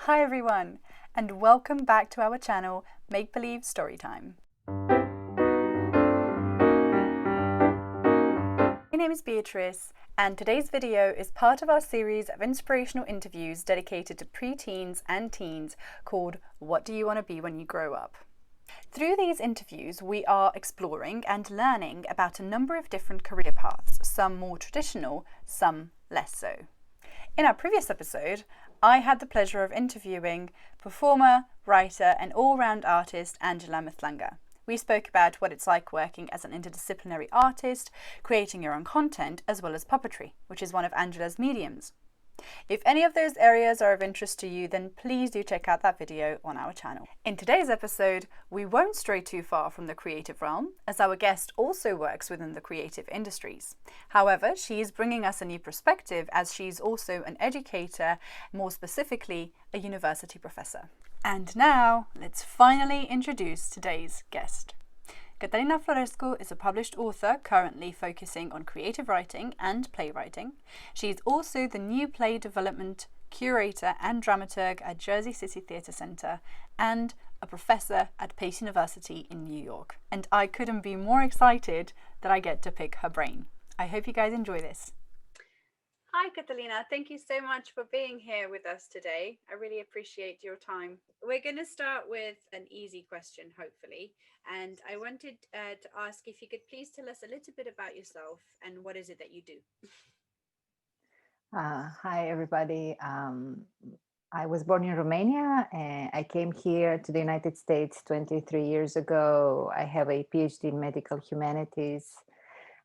Hi everyone, and welcome back to our channel, Make Believe Storytime. My name is Beatrice, and today's video is part of our series of inspirational interviews dedicated to preteens and teens called What Do You Want to Be When You Grow Up? Through these interviews, we are exploring and learning about a number of different career paths, some more traditional, some less so. In our previous episode, I had the pleasure of interviewing performer, writer, and all-round artist Angela Mithlanger. We spoke about what it's like working as an interdisciplinary artist, creating your own content, as well as puppetry, which is one of Angela's mediums. If any of those areas are of interest to you, then please do check out that video on our channel. In today's episode, we won't stray too far from the creative realm, as our guest also works within the creative industries. However, she is bringing us a new perspective as she's also an educator, more specifically, a university professor. And now, let's finally introduce today's guest. Cătălina Florescu is a published author currently focusing on creative writing and playwriting. She is also the new play development curator and dramaturg at Jersey City Theatre Center and a professor at Pace University in New York. And I couldn't be more excited that I get to pick her brain. I hope you guys enjoy this. Hi, Cătălina. Thank you so much for being here with us today. I really appreciate your time. We're going to start with an easy question, hopefully. And I wanted to ask if you could please tell us a little bit about yourself and what is it that you do? Hi, everybody. I was born in Romania and I came here to the United States 23 years ago. I have a PhD in medical humanities.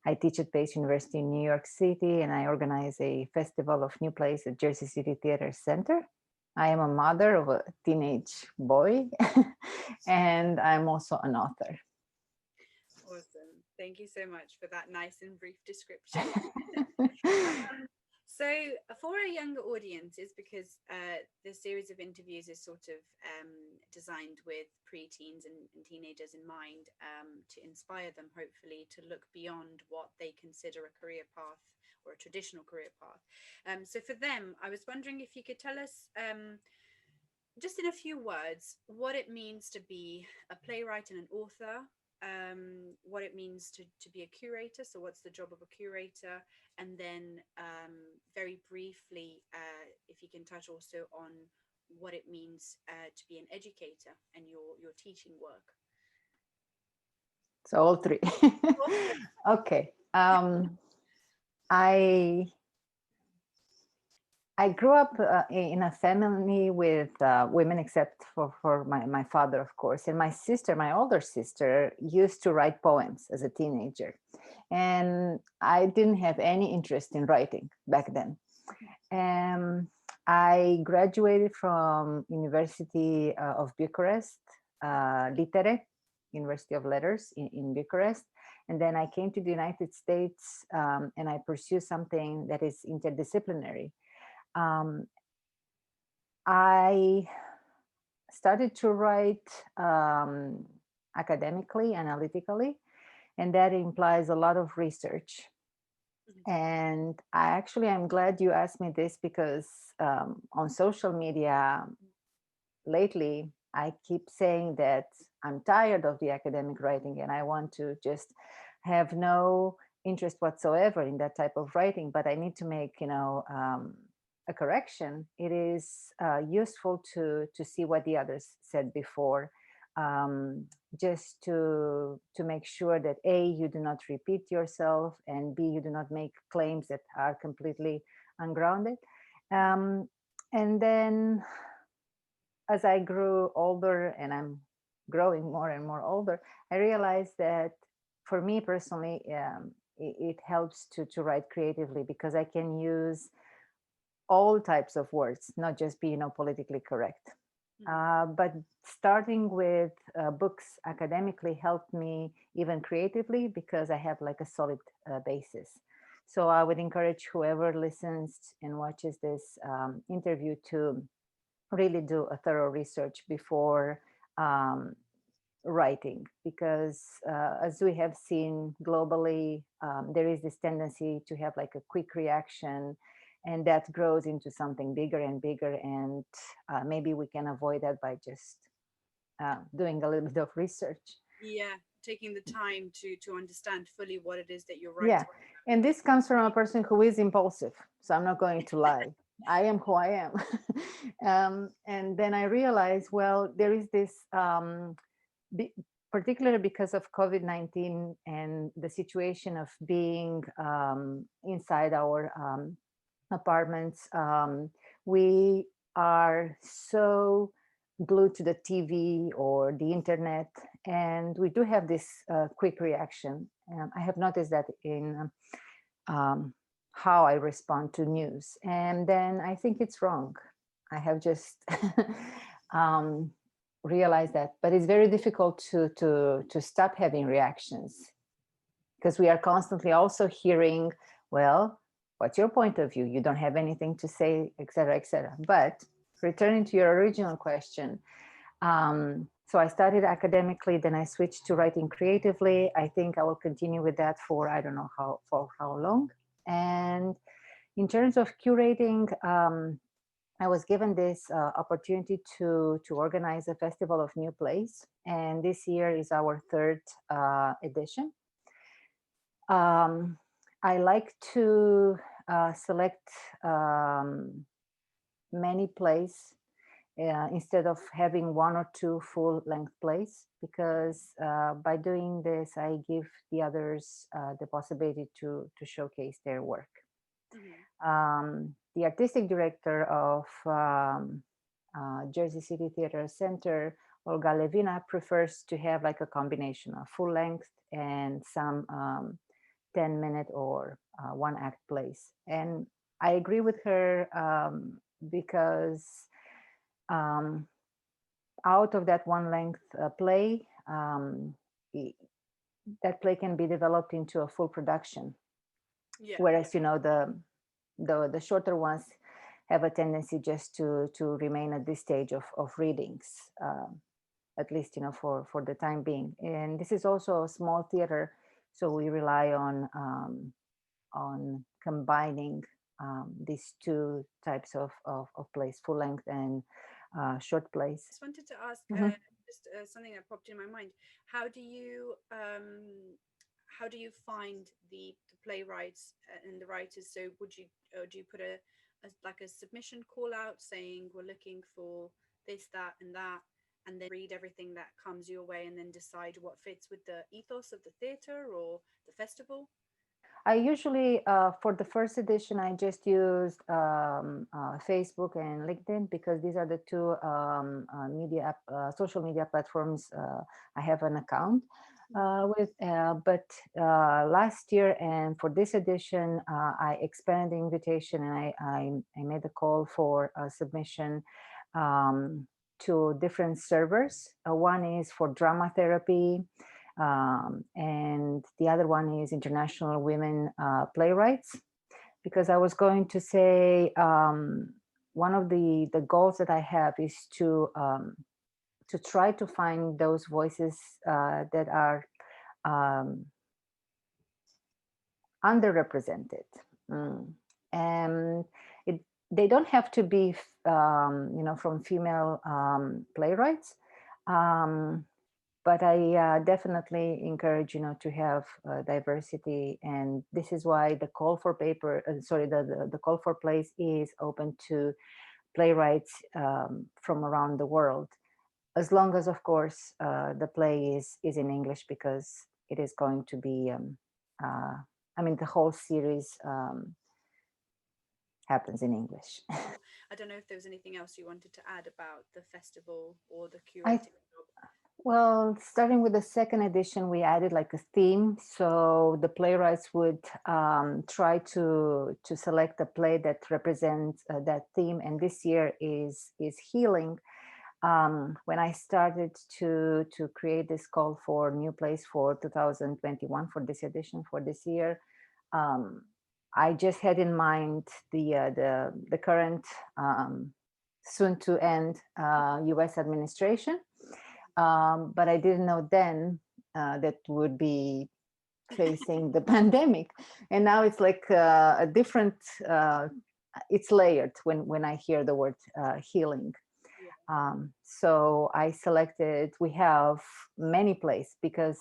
I teach at Pace University in New York City, and I organize a festival of new plays at Jersey City Theatre Center. I am a mother of a teenage boy, and I'm also an author. Awesome. Thank you so much for that nice and brief description. So for a younger audiences, because the series of interviews is sort of designed with preteens and teenagers in mind to inspire them, hopefully, to look beyond what they consider a career path or a traditional career path. So for them, I was wondering if you could tell us just in a few words what it means to be a playwright and an author, what it means to be a curator, so what's the job of a curator, and then very briefly if you can touch also on what it means to be an educator and your teaching work. So all three. Okay. I grew up in a family with women, except for my father, of course. And my sister, my older sister, used to write poems as a teenager. And I didn't have any interest in writing back then. I graduated from University of Bucharest, Litere, University of Letters in Bucharest. And then I came to the United States and I pursued something that is interdisciplinary. I started to write academically, analytically, and that implies a lot of research. And I'm glad you asked me this because on social media lately, I keep saying that I'm tired of the academic writing and I want to just have no interest whatsoever in that type of writing, but I need to make, a correction. It is useful to see what the others said before, just to make sure that A, you do not repeat yourself, and B, you do not make claims that are completely ungrounded. And then as I grew older, and I'm growing more and more older, I realized that for me personally, it helps to write creatively because I can use all types of words, not just be politically correct. But starting with books academically helped me even creatively because I have like a solid basis. So I would encourage whoever listens and watches this interview to really do a thorough research before writing, because as we have seen globally, there is this tendency to have like a quick reaction and that grows into something bigger and bigger, and maybe we can avoid that by just doing a little bit of research. Yeah, taking the time to understand fully what it is that you're Yeah, writing. and this comes from a person who is impulsive, so I'm not going to lie. I am who I am. And then I realized, well, there is this be, particularly because of COVID-19 and the situation of being inside our apartments, we are so glued to the TV or the internet, and we do have this quick reaction. I have noticed that in how I respond to news, and then I think it's wrong. I have just um, realized that, but it's very difficult to stop having reactions, because we are constantly also hearing, well, what's your point of view? You don't have anything to say, etc., etc. But returning to your original question, so I started academically, then I switched to writing creatively. I think I will continue with that for I don't know for how long. And in terms of curating, I was given this opportunity to organize a festival of new plays, and this year is our third edition. I like to select many plays instead of having one or two full-length plays, because by doing this, I give the others the possibility to showcase their work. The artistic director of Jersey City Theater Center, Olga Levina, prefers to have like a combination of full length and some 10-minute or one act plays. And I agree with her because out of that one length play, that play can be developed into a full production. Yeah. Whereas, you know, the shorter ones have a tendency just to remain at this stage of readings, at least, you know, for the time being. And this is also a small theater, so we rely on combining these two types of plays, full length and short plays. I just wanted to ask just something that popped in my mind. How do you find the playwrights and the writers? So would you do you put a like a submission call out saying we're looking for this, that, and then read everything that comes your way and then decide what fits with the ethos of the theater or the festival? I usually, for the first edition, I just used Facebook and LinkedIn, because these are the two social media platforms I have an account with. But last year and for this edition, I expanded the invitation, and I made a call for a submission to different servers. One is for drama therapy, and the other one is International Women Playwrights, because I was going to say one of the goals that I have is to try to find those voices that are underrepresented, and they don't have to be you know, from female playwrights. But I definitely encourage, you know, to have diversity, and this is why the call for the call for plays is open to playwrights from around the world, as long as, of course, the play is in English, because it is going to be. I mean, the whole series happens in English. I don't know if there was anything else you wanted to add about the festival or the I curating job. Well, starting with the second edition, we added like a theme. So the playwrights would try to select a play that represents that theme. And this year is healing. When I started to create this call for new plays for 2021 for this edition for this year, I just had in mind the current soon to end U.S. administration. But I didn't know then that would be facing the pandemic. And now it's like a different it's layered when I hear the word healing. So I selected, we have many plays because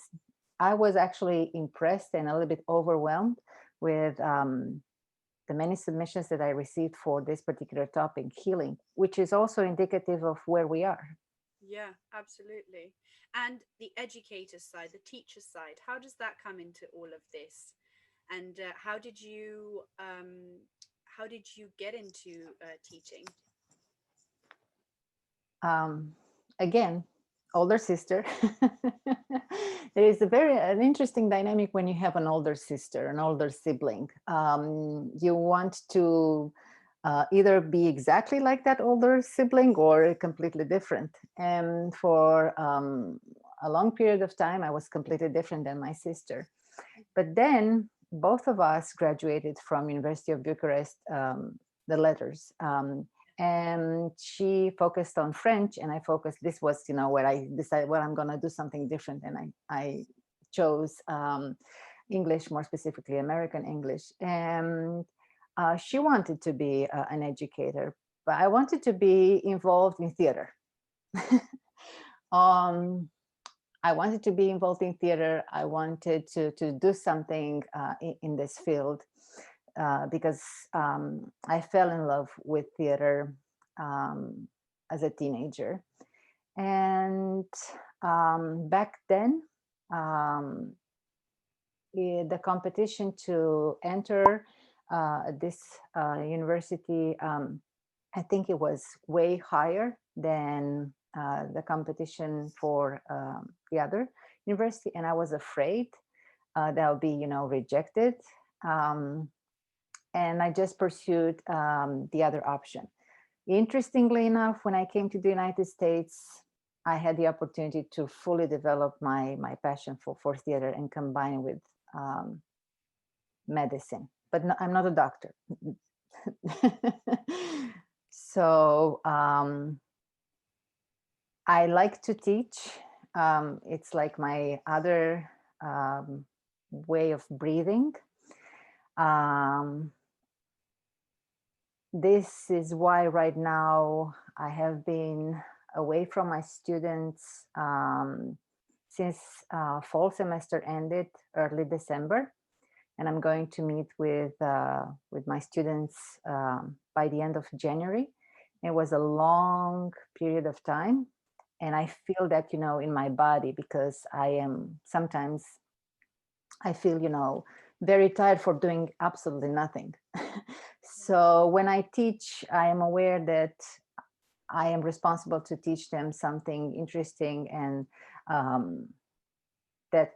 I was actually impressed and a little bit overwhelmed with the many submissions that I received for this particular topic, healing, which is also indicative of where we are. Yeah, absolutely. And the educator side, the teacher side, how does that come into all of this? And how did you get into teaching? Again, older sister. There is an interesting dynamic when you have an older sister, an older sibling. You want to either be exactly like that older sibling or completely different. And for a long period of time, I was completely different than my sister. But then both of us graduated from University of Bucharest, the letters. And she focused on French and I focused, this was, where I decided, well, I'm going to do something different. And I chose English, more specifically American English. And she wanted to be an educator, but I wanted to be involved in theater. I wanted to be involved in theater. I wanted to do something in this field. Because I fell in love with theater as a teenager. And back then, the competition to enter this university, I think it was way higher than the competition for the other university. And I was afraid that I would be, rejected. And I just pursued the other option. Interestingly enough, when I came to the United States, I had the opportunity to fully develop my passion for theater and combine with medicine. But no, I'm not a doctor. So I like to teach. It's like my other way of breathing. This is why right now I have been away from my students since fall semester ended early December, and I'm going to meet with my students by the end of January. It was a long period of time, and I feel that in my body, because sometimes I feel very tired for doing absolutely nothing. So when I teach, I am aware that I am responsible to teach them something interesting and that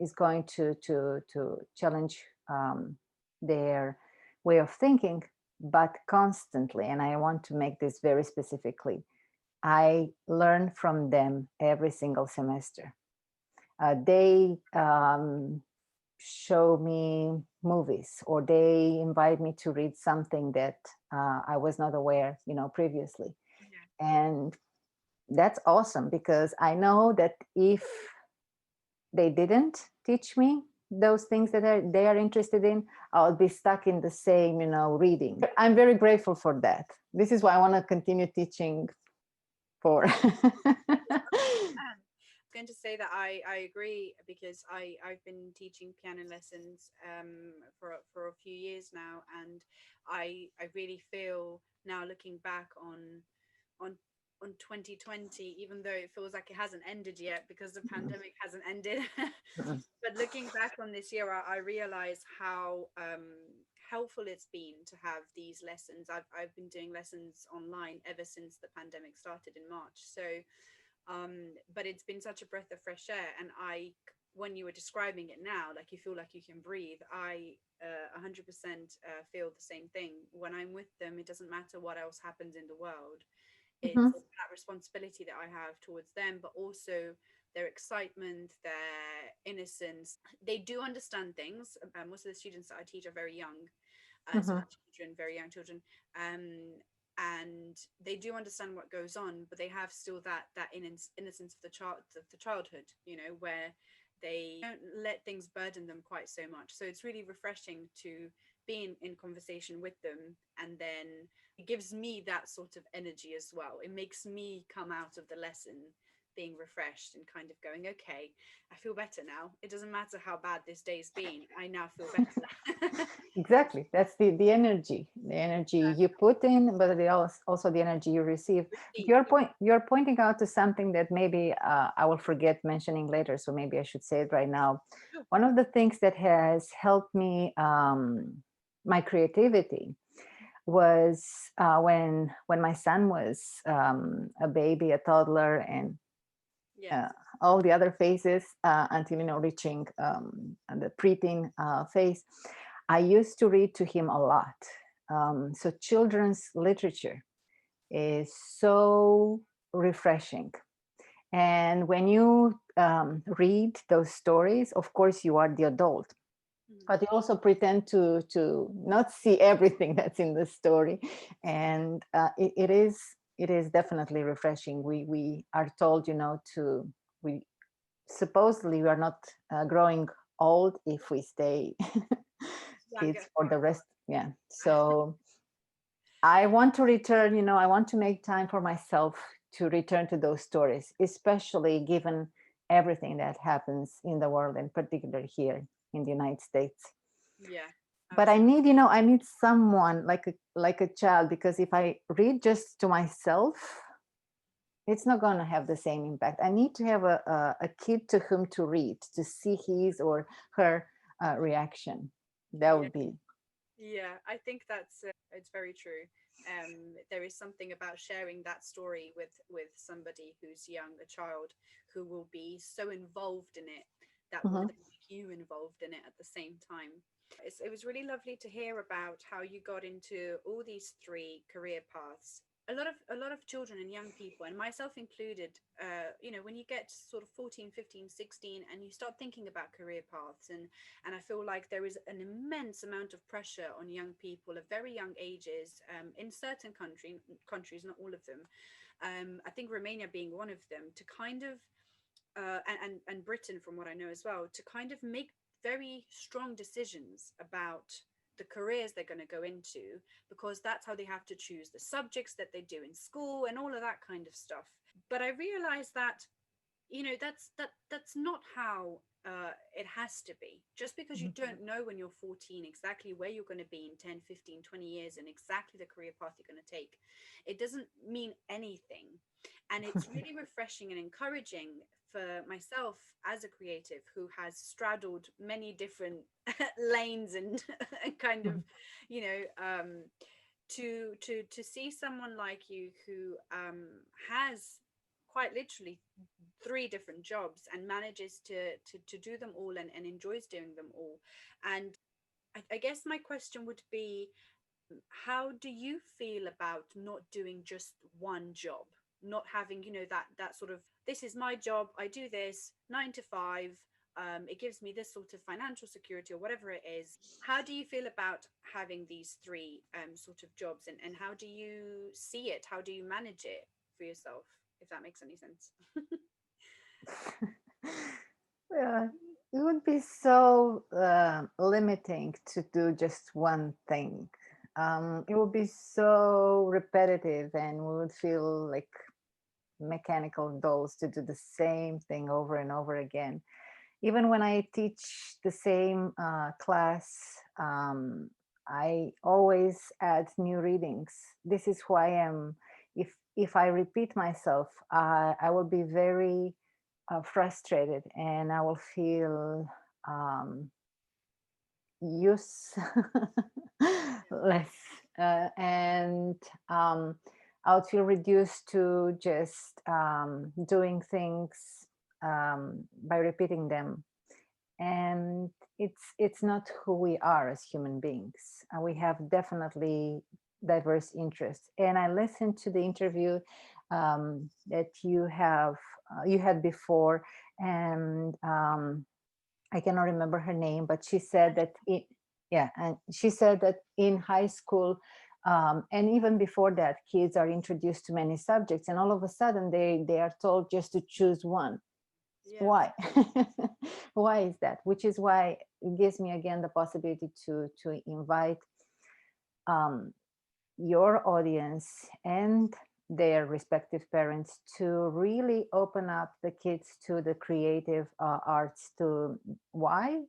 is going to challenge their way of thinking, but constantly. And I want to make this very specifically. I learn from them every single semester. They show me movies, or they invite me to read something that I was not aware, previously. Yeah. And that's awesome, because I know that if they didn't teach me those things that they are interested in, I'll be stuck in the same, reading. I'm very grateful for that. This is why I want to continue teaching for. Going to say that I agree, because I've been teaching piano lessons for a few years now, and I really feel now, looking back on 2020, even though it feels like it hasn't ended yet because the pandemic hasn't ended, but looking back on this year, I realize how helpful it's been to have these lessons. I've been doing lessons online ever since the pandemic started in March, so but it's been such a breath of fresh air. And when you were describing it now, like you feel like you can breathe, I 100% feel the same thing. When I'm with them, it doesn't matter what else happens in the world. It's that responsibility that I have towards them, but also their excitement, their innocence. They do understand things. Most of the students that I teach are very young, so children, very young children. And they do understand what goes on, but they have still that innocence of the childhood, where they don't let things burden them quite so much. So it's really refreshing to being in conversation with them, and then it gives me that sort of energy as well. It makes me come out of the lesson being refreshed and kind of going, okay, I feel better now. It doesn't matter how bad this day's been, I now feel better. Exactly. That's the energy you put in, but also the energy you receive. You're pointing out to something that maybe I will forget mentioning later, so maybe I should say it right now. One of the things that has helped me, my creativity, was when my son was a baby, a toddler, and all the other phases until reaching the preteen phase. I used to read to him a lot. So children's literature is so refreshing. And when you read those stories, of course, you are the adult, but you also pretend to not see everything that's in the story. And it is definitely refreshing. We are told, we supposedly we are not growing old if we stay kids for the rest. Yeah. So I want to return, I want to make time for myself to return to those stories, especially given everything that happens in the world, and particularly here in the United States. Yeah. But I need, I need someone like a child, because if I read just to myself, it's not going to have the same impact. I need to have a kid to whom to read, to see his or her reaction. That would be. Yeah, I think that's it's very true. There is something about sharing that story with somebody who's young, a child who will be so involved in it that will then make you involved in it at the same time. It was really lovely to hear about how you got into all these three career paths. A lot of children and young people, and myself included, when you get sort of 14, 15, 16, and you start thinking about career paths, and I feel like there is an immense amount of pressure on young people at very young ages, in certain countries, not all of them. I think Romania being one of them, to kind of and Britain, from what I know as well, to kind of make very strong decisions about the careers they're going to go into, because that's how they have to choose the subjects that they do in school and all of that kind of stuff. But I realized that that's not how it has to be. Just because you don't know when you're 14 exactly where you're going to be in 10, 15, 20 years and exactly the career path you're going to take, it doesn't mean anything. And it's really refreshing and encouraging for myself as a creative who has straddled many different lanes and kind of, to see someone like you who has quite literally three different jobs and manages to do them all, and enjoys doing them all. And I guess my question would be, how do you feel about not doing just one job, not having, that sort of, this is my job, I do this 9 to 5, it gives me this sort of financial security or whatever it is? How do you feel about having these three sort of jobs, and how do you see it, how do you manage it for yourself, if that makes any sense? Yeah, it would be so limiting to do just one thing. It would be so repetitive, and we would feel like mechanical dolls to do the same thing over and over again. Even when I teach the same class, I always add new readings. This is who I am. If I repeat myself, I will be very frustrated, and I will feel useless, and I would feel reduced to just doing things by repeating them. And it's not who we are as human beings. We have definitely diverse interests. And I listened to the interview that you had before, and I cannot remember her name, but she said that and she said that in high school, and even before that, kids are introduced to many subjects, and all of a sudden they are told just to choose one. Yeah. Why? Why is that? Which is why it gives me again the possibility to invite your audience and their respective parents to really open up the kids to the creative arts. To why,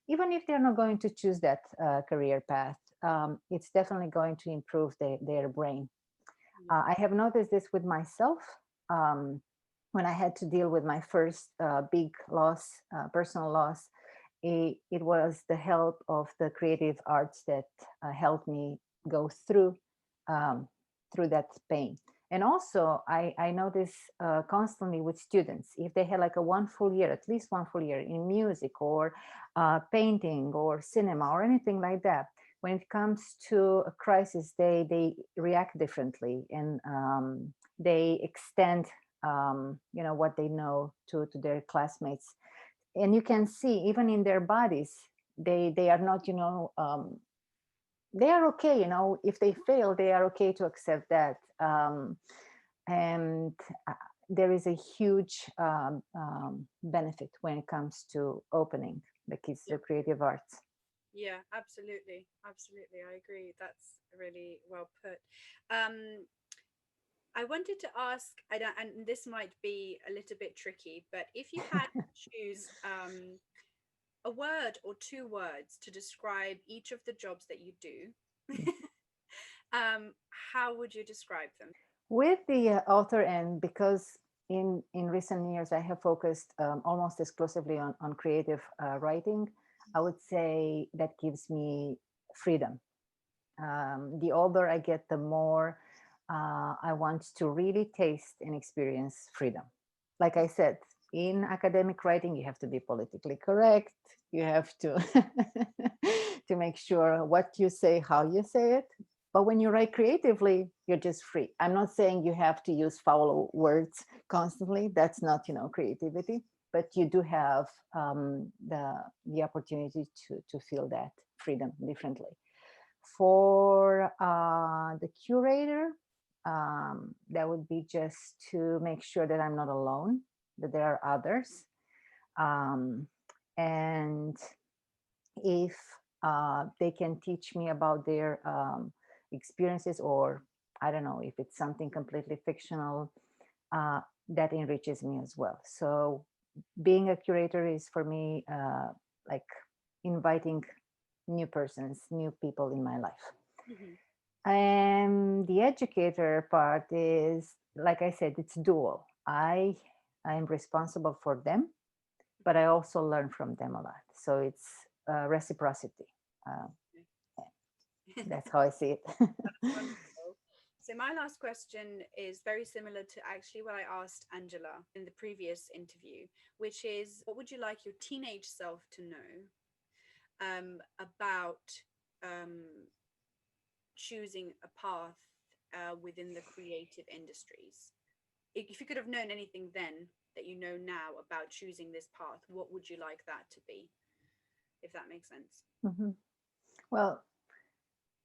even if they're not going to choose that career path, it's definitely going to improve their brain. I have noticed this with myself. When I had to deal with my first big loss, personal loss, it was the help of the creative arts that helped me go um, through that pain. And also, I notice constantly with students, if they had like a one full year, at least one full year in music or painting or cinema or anything like that, when it comes to a crisis, they react differently, and they extend what they know to their classmates. And you can see even in their bodies, they are not, they are okay, if they fail, they are okay to accept that. And there is a huge benefit when it comes to opening the kids to creative arts. Yeah, absolutely. Absolutely. I agree. That's really well put. Um, I wanted to ask, and this might be a little bit tricky, but if you had to choose a word or two words to describe each of the jobs that you do, how would you describe them? With the author, and because in recent years I have focused almost exclusively on creative writing, I would say that gives me freedom. The older I get, the more I want to really taste and experience freedom. Like I said, in academic writing, you have to be politically correct. You have to to make sure what you say, how you say it. But when you write creatively, you're just free. I'm not saying you have to use foul words constantly. That's not, creativity. But you do have the opportunity to feel that freedom differently. For the curator, that would be just to make sure that I'm not alone, that there are others. Um, and if they can teach me about their experiences, or I don't know, if it's something completely fictional, that enriches me as well. So being a curator is for me like inviting new persons, new people in my life. Mhm. And the educator part is, like I said, it's dual. I'm responsible for them, but I also learn from them a lot. So it's reciprocity. Uh, that's how I see it. Wonderful. So my last question is very similar to actually what I asked Angela in the previous interview, which is, what would you like your teenage self to know about um, choosing a path within the creative industries? If you could have known anything then that you know now about choosing this path, what would you like that to be, if that makes sense? Mhm. Well,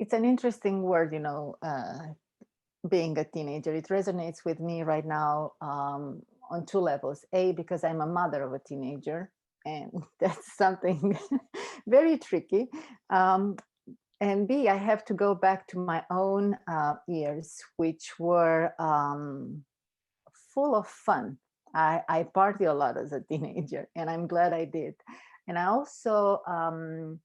it's an interesting word, being a teenager. It resonates with me right now on two levels. A, because I'm a mother of a teenager, and that's something very tricky. Um, and B, I have to go back to my own years, which were full of fun. I party a lot as a teenager, and I'm glad I did. And I also um,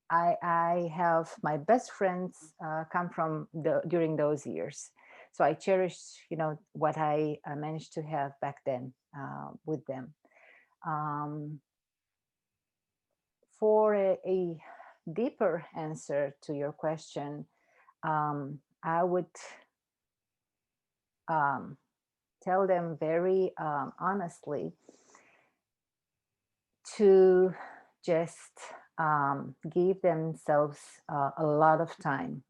I have my best friends come from during those years, so I cherish what I managed to have back then with them. Um, for a deeper answer to your question, I would um, tell them very honestly to just give themselves a lot of time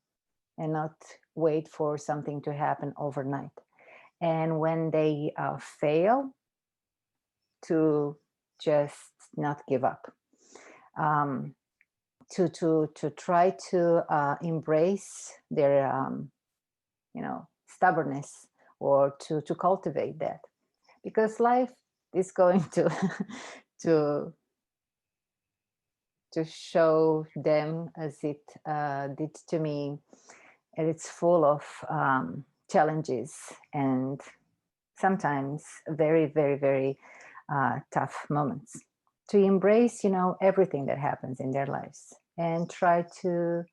and not wait for something to happen overnight. And when they fail, to just not give up. Um, to try to embrace their stubbornness or to cultivate that, because life is going to to to show them as it did to me, and it's full of challenges and sometimes very, very, very tough moments. To embrace, everything that happens in their lives and try to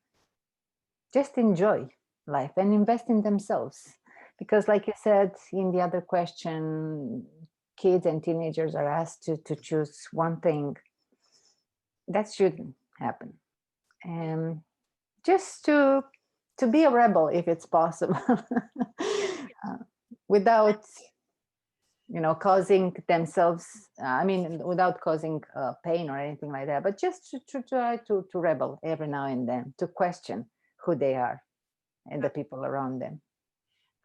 just enjoy life and invest in themselves. Because, like you said in the other question, kids and teenagers are asked to choose one thing. That shouldn't happen. And just to be a rebel if it's possible, without causing themselves, without causing pain or anything like that, but just to try to rebel every now and then, to question who they are and the people around them.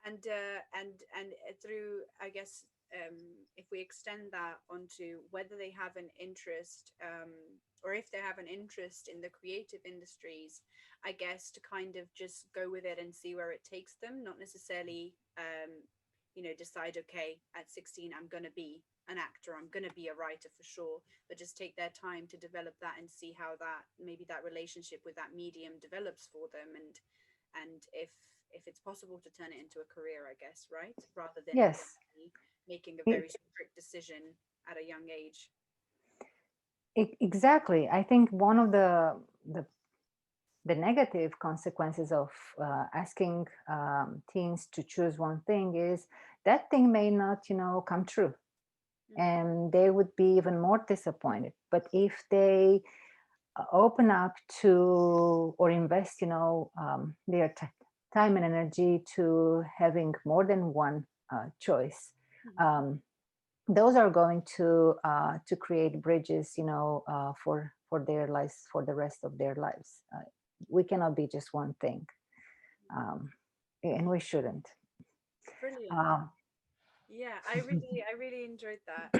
And through, I guess, if we extend that onto whether they have an interest, or if they have an interest in the creative industries, I guess to kind of just go with it and see where it takes them, not necessarily decide, okay, at 16 I'm going to be an actor, I'm going to be a writer for sure, but just take their time to develop that and see how that, maybe that relationship with that medium develops for them, and if it's possible to turn it into a career, I guess, right? Rather than Yes. making a very strict decision at a young age. Exactly. I think one of the negative consequences of asking teens to choose one thing is that thing may not, come true. And they would be even more disappointed. But if they open up to or invest, their time and energy to having more than one choice, those are going to create bridges, for their lives, for the rest of their lives. We cannot be just one thing, and we shouldn't. Brilliant. Yeah, I really enjoyed that.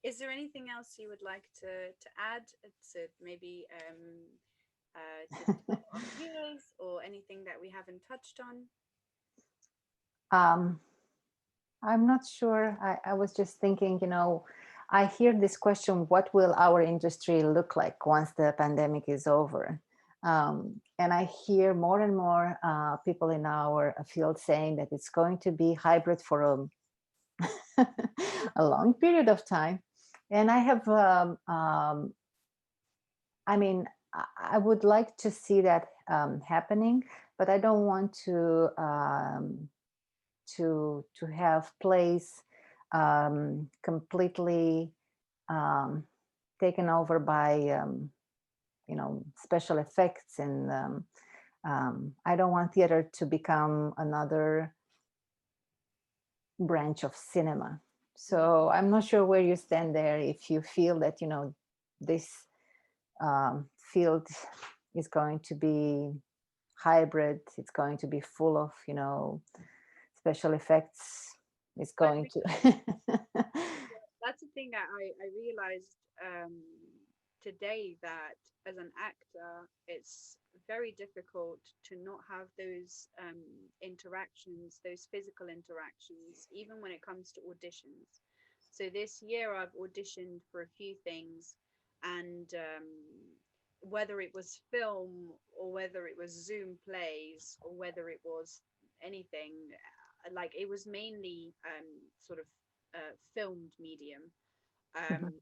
Is there anything else you would like to add to maybe to our viewers, or anything that we haven't touched on? I'm not sure. I was just thinking, I hear this question, what will our industry look like once the pandemic is over? And I hear more and more people in our field saying that it's going to be hybrid for a long period of time. And I have, I would like to see that happening, but I don't want to have plays completely taken over by special effects, and I don't want theater to become another branch of cinema. So I'm not sure where you stand there, if you feel that this field is going to be hybrid, it's going to be full of special effects, it's going to that's the thing that I realized today, that as an actor it's very difficult to not have those interactions, those physical interactions, even when it comes to auditions. So this year I've auditioned for a few things, and whether it was film or whether it was Zoom plays or whether it was anything, like it was mainly sort of filmed medium. Um,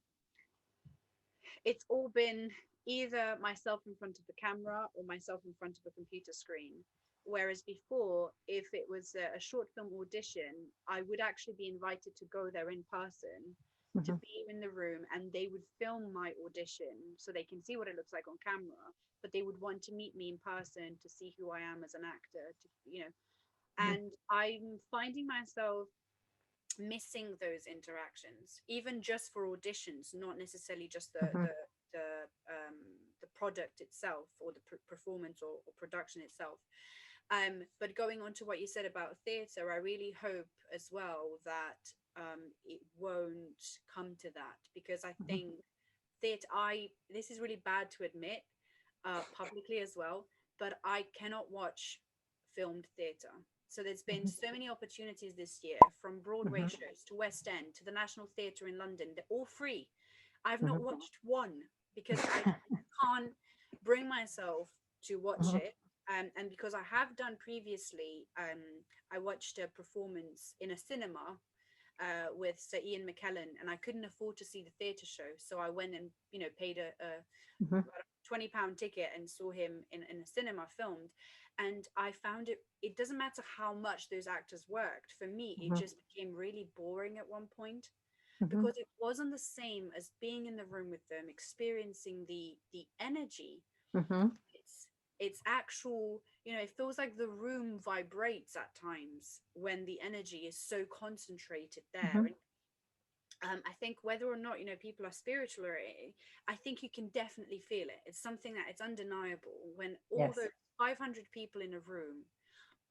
it's all been either myself in front of the camera or myself in front of a computer screen. Whereas before, if it was a short film audition, I would actually be invited to go there in person, to be in the room, and they would film my audition so they can see what it looks like on camera, but they would want to meet me in person to see who I am as an actor, and I'm finding myself missing those interactions, even just for auditions, not necessarily just the product itself, or the performance, or production itself. But going on to what you said about theatre, I really hope as well that it won't come to that, because I think theatre, this is really bad to admit publicly as well, but I cannot watch filmed theatre. So there's been so many opportunities this year, from Broadway shows to West End to the National Theatre in London. They're all free. I've not watched one because I can't bring myself to watch it. And because I have done previously, I watched a performance in a cinema with Sir Ian McKellen, and I couldn't afford to see the theatre show, so I went and paid a £20 ticket and saw him in a cinema filmed. And I found it doesn't matter how much those actors worked, for me it just became really boring at one point, because it wasn't the same as being in the room with them, experiencing the energy. It's actual, it feels like the room vibrates at times when the energy is so concentrated there. And I think whether or not people are spiritual, or I think you can definitely feel it. It's something that it's undeniable when all those 500 people in a room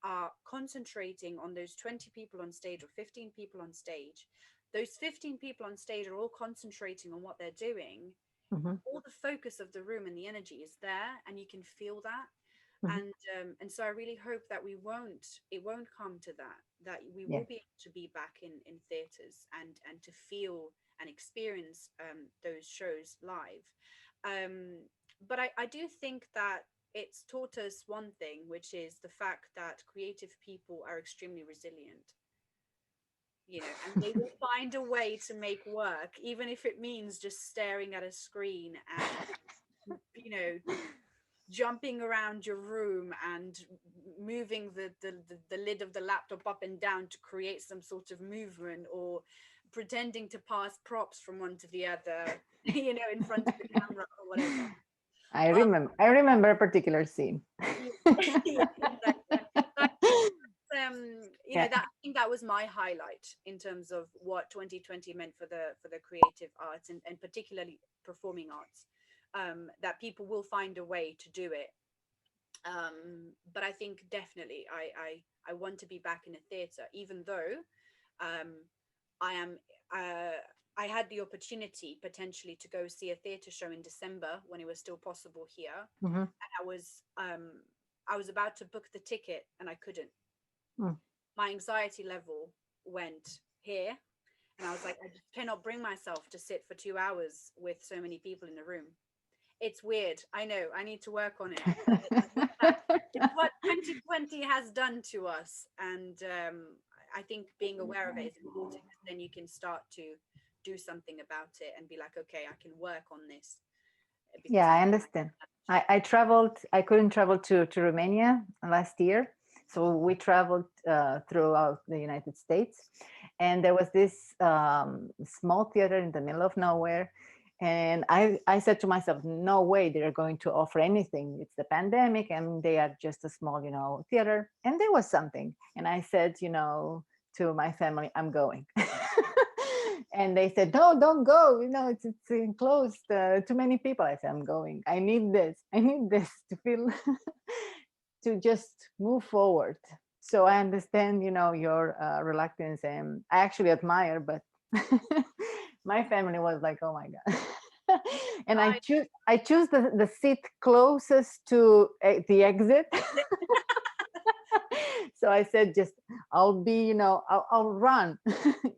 are concentrating on those 20 people on stage or 15 people on stage. Those 15 people on stage are all concentrating on what they're doing. All the focus of the room and the energy is there, and you can feel that. And so I really hope that it won't come to that we will be able to be back in theaters and to feel and experience those shows live. But I do think that it's taught us one thing, which is the fact that creative people are extremely resilient, and they will find a way to make work, even if it means just staring at a screen and jumping around your room and moving the lid of the laptop up and down to create some sort of movement, or pretending to pass props from one to the other in front of the camera or whatever. I remember a particular scene. Yeah, exactly. I think that was my highlight in terms of what 2020 meant for the creative arts, and particularly performing arts, that people will find a way to do it. But I think definitely I want to be back in a theatre, even though I had the opportunity potentially to go see a theatre show in December when it was still possible here, and I was about to book the ticket and I couldn't. My anxiety level went here, and I was like, I just cannot bring myself to sit for 2 hours with so many people in the room. It's weird. I know. I need to work on it. It's what 2020 has done to us, and I think being aware of it is important. Then you can start to do something about it and be like, okay, I can work on this. Yeah, I understand. I traveled. I couldn't travel to Romania last year, so we traveled throughout the United States, and there was this small theater in the middle of nowhere. And I said to myself, no way they're going to offer anything. It's the pandemic and they are just a small, theater. And there was something. And I said, to my family, I'm going. And they said, no, don't go. It's enclosed. Too many people. I said, I'm going. I need this to feel, to just move forward. So I understand, your reluctance, and I actually admire, but my family was like, oh my God. And I choose the seat closest to the exit. So I said, I'll be, I'll run.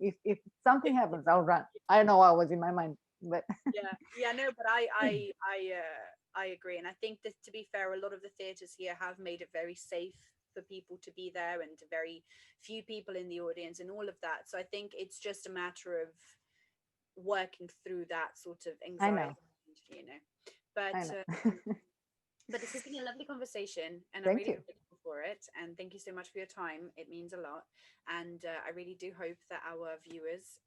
if something happens, I'll run. I don't know what was in my mind, but no, but I agree. And I think that, to be fair, a lot of the theaters here have made it very safe for people to be there, and very few people in the audience and all of that. So I think it's just a matter of working through that sort of anxiety, but this has been a lovely conversation, and I'm really grateful for it, and thank you so much for your time. It means a lot, and I really do hope that our viewers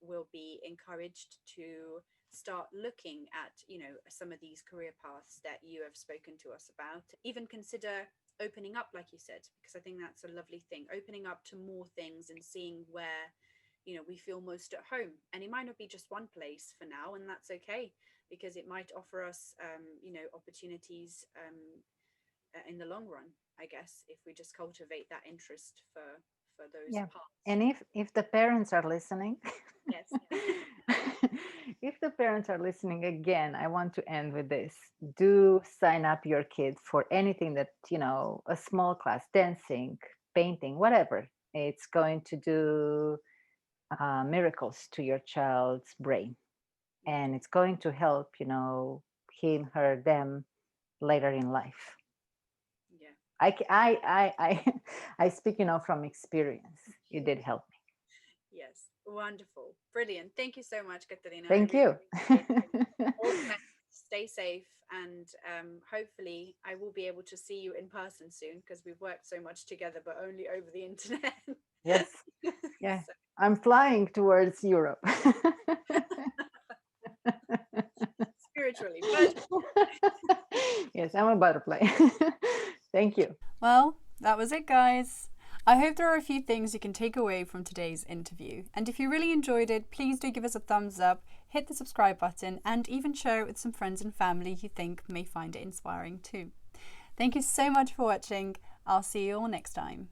will be encouraged to start looking at some of these career paths that you have spoken to us about. Even consider opening up, like you said, because I think that's a lovely thing, opening up to more things and seeing where we feel most at home. And it might not be just one place for now, and that's okay, because it might offer us opportunities in the long run, I guess, if we just cultivate that interest for those paths. And if the parents are listening, yes. If the parents are listening, again, I want to end with this. Do sign up your kids for anything that, a small class, dancing, painting, whatever. It's going to do miracles to your child's brain, and it's going to help, him, her, them later in life. Yeah. I speak, from experience. It did help me. Yes, wonderful, brilliant. Thank you so much, Ctlina. Thank you. All the best. Stay safe, and hopefully I will be able to see you in person soon, because we've worked so much together, but only over the internet. Yes. Yeah. So. I'm flying towards Europe. Spiritually, but yes, I'm a butterfly. Thank you. Well, that was it, guys. I hope there are a few things you can take away from today's interview. And if you really enjoyed it, please do give us a thumbs up, hit the subscribe button, and even share it with some friends and family you think may find it inspiring too. Thank you so much for watching. I'll see you all next time.